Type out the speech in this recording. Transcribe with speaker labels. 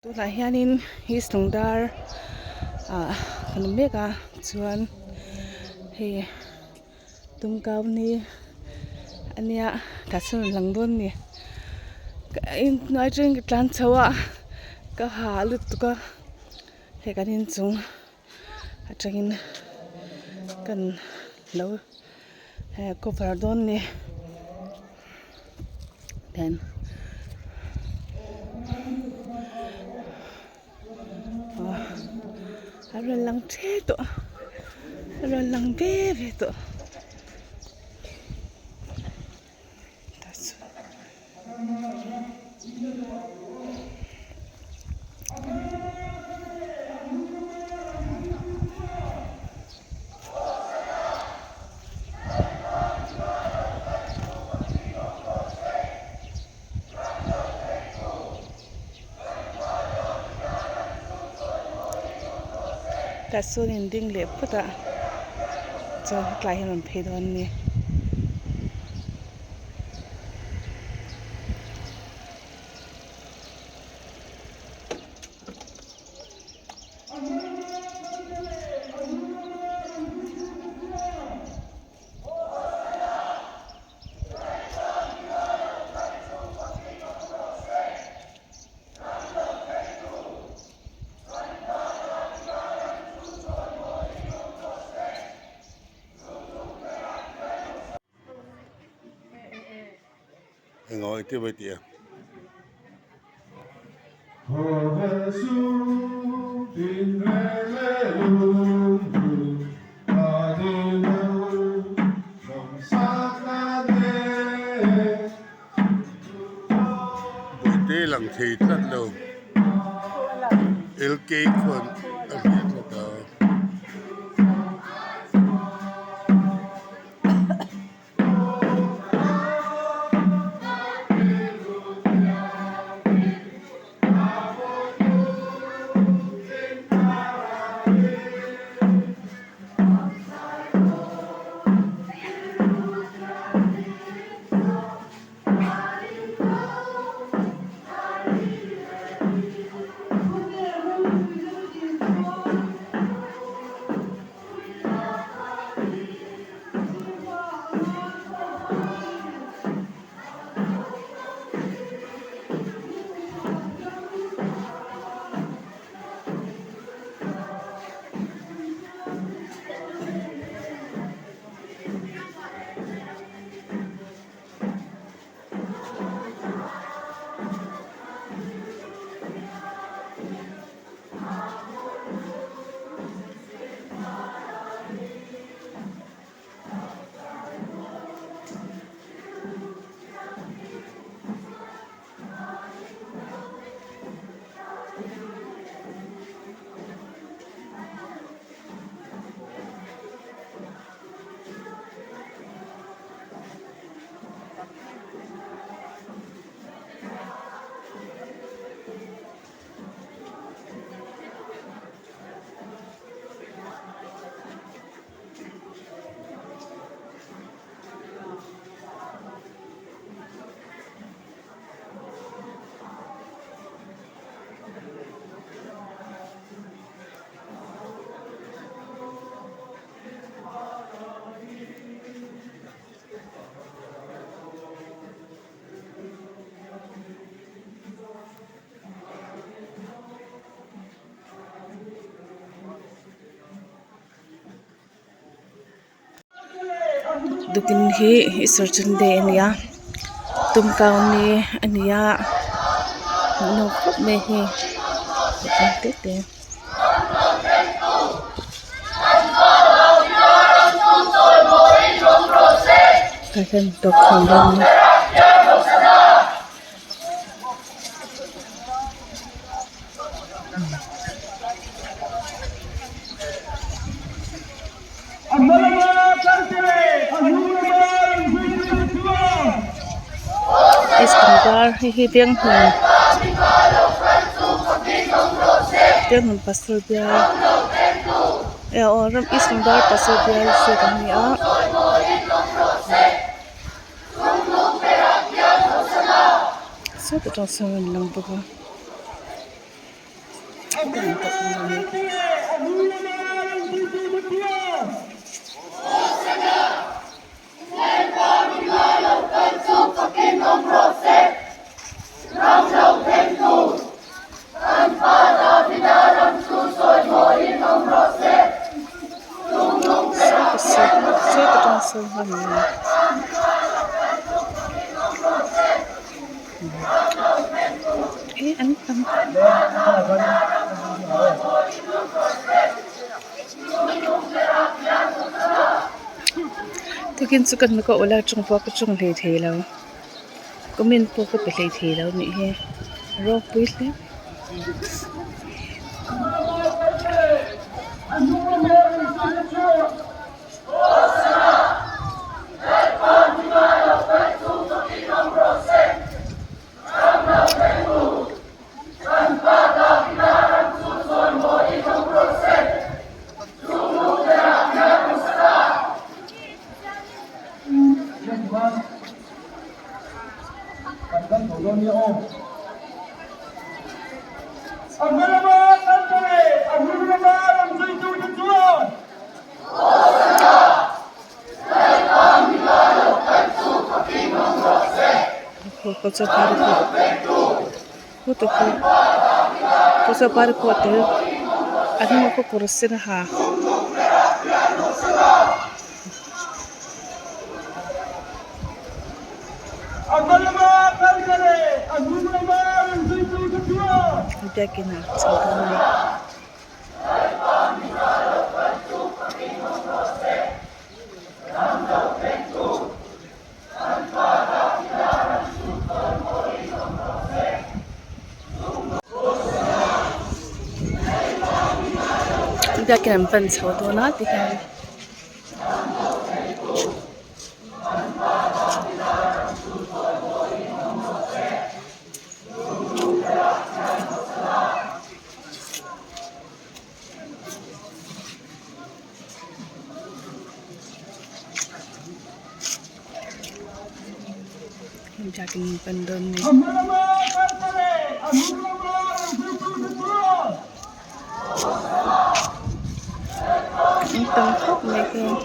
Speaker 1: Tunah hianin E.Lungdar kan meka chuan hei Tûmkau ni ania kasun langdon ni in noi tring tlan chawa ka ha lut ka he kanin chung atangin kan lo cover don ni then aron lang che to aron lang ve to ta sun in ding le puta cho tlai hin phe don ni
Speaker 2: ngồi tiêu bây giờ buổi tê làm thì rất lâu el cây con ở phía đó dukin hi Easter Sunday ania Tûmkau ni ania no khop me hi te te ka kan tok khondon ni E.Lungdar hi tiang hun pastor bia ram E.Lungdar pastor bia se kan ni a so ta so lang bu
Speaker 1: Ganun po kung gamit. Ano pa? Takin sukat mo ko wala chung po ako chung late-helaw. Kumin po ko pa late-helaw ni he. Ropui lang. Kau pari po. Huto po. Kau pari po ate. Ano mo po kurusin ha? Hindi kinaksaw. Hindi kinampansaw to natin. Jaking pandon ni. Ang tangkap may ko.